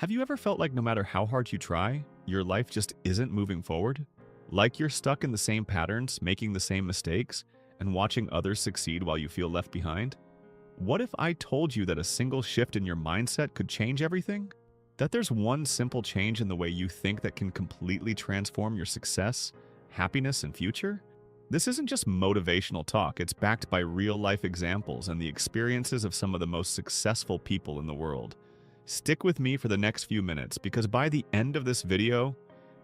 Have you ever felt like no matter how hard you try, your life just isn't moving forward? Like you're stuck in the same patterns, making the same mistakes, and watching others succeed while you feel left behind? What if I told you that a single shift in your mindset could change everything? That there's one simple change in the way you think that can completely transform your success, happiness, and future? This isn't just motivational talk, it's backed by real-life examples and the experiences of some of the most successful people in the world. Stick with me for the next few minutes because by the end of this video,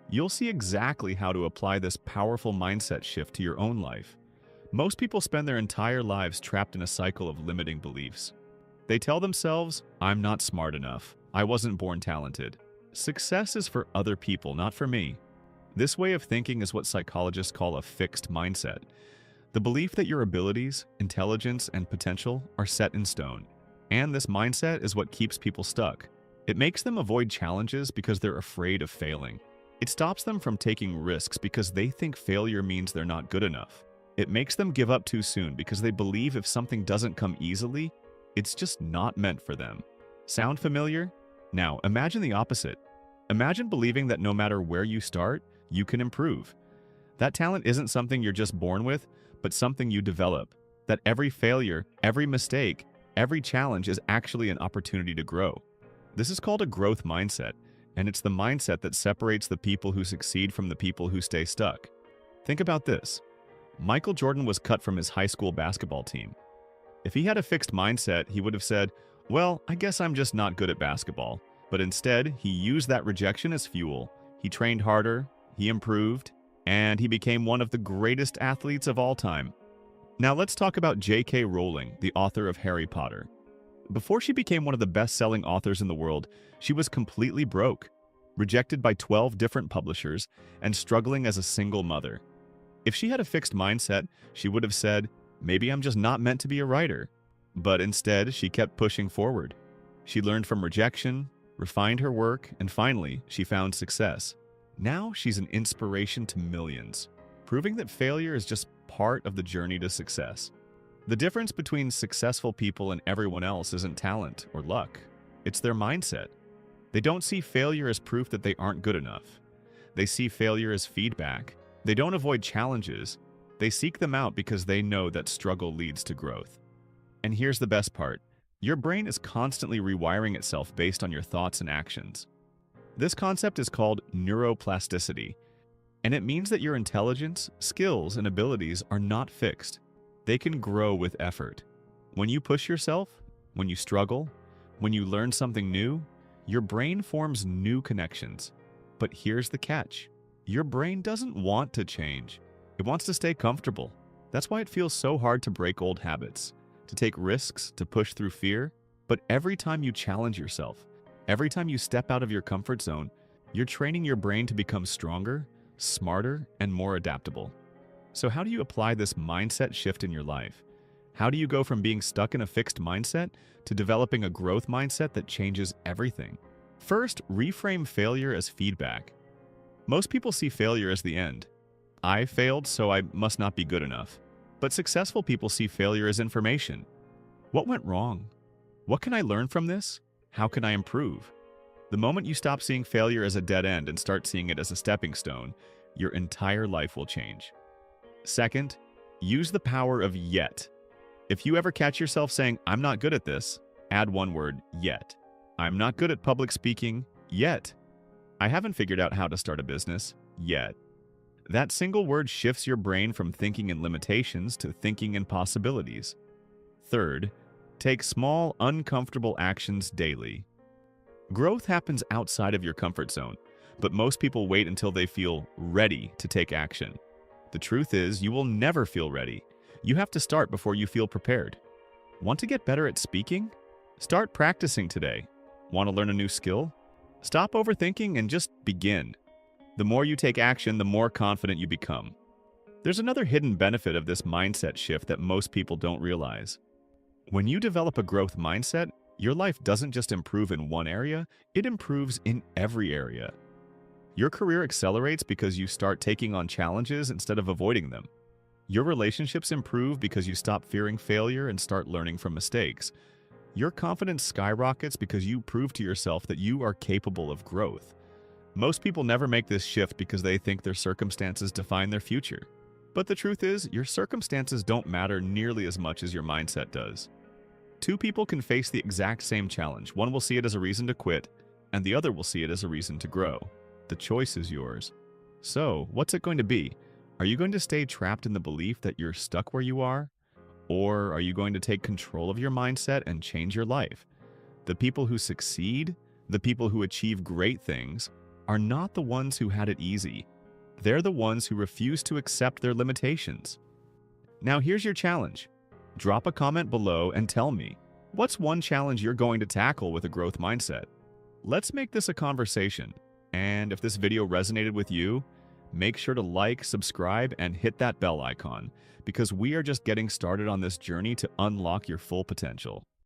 you'll see exactly how to apply this powerful mindset shift to your own life. Most people spend their entire lives trapped in a cycle of limiting beliefs. They tell themselves, I'm not smart enough. I wasn't born talented. Success is for other people, not for me. This way of thinking is what psychologists call a fixed mindset. The belief that your abilities, intelligence, and potential are set in stone. And this mindset is what keeps people stuck. It makes them avoid challenges because they're afraid of failing. It stops them from taking risks because they think failure means they're not good enough. It makes them give up too soon because they believe if something doesn't come easily, it's just not meant for them. Sound familiar? Now, imagine the opposite. Imagine believing that no matter where you start, you can improve. That talent isn't something you're just born with, but something you develop. That every failure, every mistake, every challenge is actually an opportunity to grow. This is called a growth mindset, and it's the mindset that separates the people who succeed from the people who stay stuck. Think about this. Michael Jordan was cut from his high school basketball team. If he had a fixed mindset, he would have said, well, I guess I'm just not good at basketball. But instead, he used that rejection as fuel. He trained harder, he improved, and he became one of the greatest athletes of all time. Now let's talk about J.K. Rowling, the author of Harry Potter. Before she became one of the best-selling authors in the world, she was completely broke, rejected by 12 different publishers, and struggling as a single mother. If she had a fixed mindset, she would have said, maybe I'm just not meant to be a writer. But instead, she kept pushing forward. She learned from rejection, refined her work, and finally, she found success. Now she's an inspiration to millions, proving that failure is just part of the journey to success. The difference between successful people and everyone else isn't talent or luck. It's their mindset. They don't see failure as proof that they aren't good enough. They see failure as feedback. They don't avoid challenges. They seek them out because they know that struggle leads to growth. And here's the best part. Your brain is constantly rewiring itself based on your thoughts and actions. This concept is called neuroplasticity, and it means that your intelligence, skills, and abilities are not fixed. They can grow with effort. When you push yourself, when you struggle, when you learn something new, your brain forms new connections. But here's the catch. Your brain doesn't want to change. It wants to stay comfortable. That's why it feels so hard to break old habits, to take risks, to push through fear. But every time you challenge yourself, every time you step out of your comfort zone, you're training your brain to become stronger, smarter, and more adaptable. So how do you apply this mindset shift in your life? How do you go from being stuck in a fixed mindset to developing a growth mindset that changes everything? First, reframe failure as feedback. Most people see failure as the end. I failed, so I must not be good enough. But successful people see failure as information. What went wrong? What can I learn from this? How can I improve? The moment you stop seeing failure as a dead end and start seeing it as a stepping stone, your entire life will change. Second, use the power of yet. If you ever catch yourself saying, I'm not good at this, add one word, yet. I'm not good at public speaking, yet. I haven't figured out how to start a business, yet. That single word shifts your brain from thinking in limitations to thinking in possibilities. Third, take small, uncomfortable actions daily. Growth happens outside of your comfort zone, but most people wait until they feel ready to take action. The truth is, you will never feel ready. You have to start before you feel prepared. Want to get better at speaking? Start practicing today. Want to learn a new skill? Stop overthinking and just begin. The more you take action, the more confident you become. There's another hidden benefit of this mindset shift that most people don't realize. When you develop a growth mindset, your life doesn't just improve in one area, it improves in every area. Your career accelerates because you start taking on challenges instead of avoiding them. Your relationships improve because you stop fearing failure and start learning from mistakes. Your confidence skyrockets because you prove to yourself that you are capable of growth. Most people never make this shift because they think their circumstances define their future. But the truth is, your circumstances don't matter nearly as much as your mindset does. Two people can face the exact same challenge. One will see it as a reason to quit, and the other will see it as a reason to grow. The choice is yours. So, what's it going to be? Are you going to stay trapped in the belief that you're stuck where you are? Or are you going to take control of your mindset and change your life? The people who succeed, the people who achieve great things, are not the ones who had it easy. They're the ones who refuse to accept their limitations. Now here's your challenge. Drop a comment below and tell me, what's one challenge you're going to tackle with a growth mindset? Let's make this a conversation. And if this video resonated with you, make sure to like, subscribe, and hit that bell icon, because we are just getting started on this journey to unlock your full potential.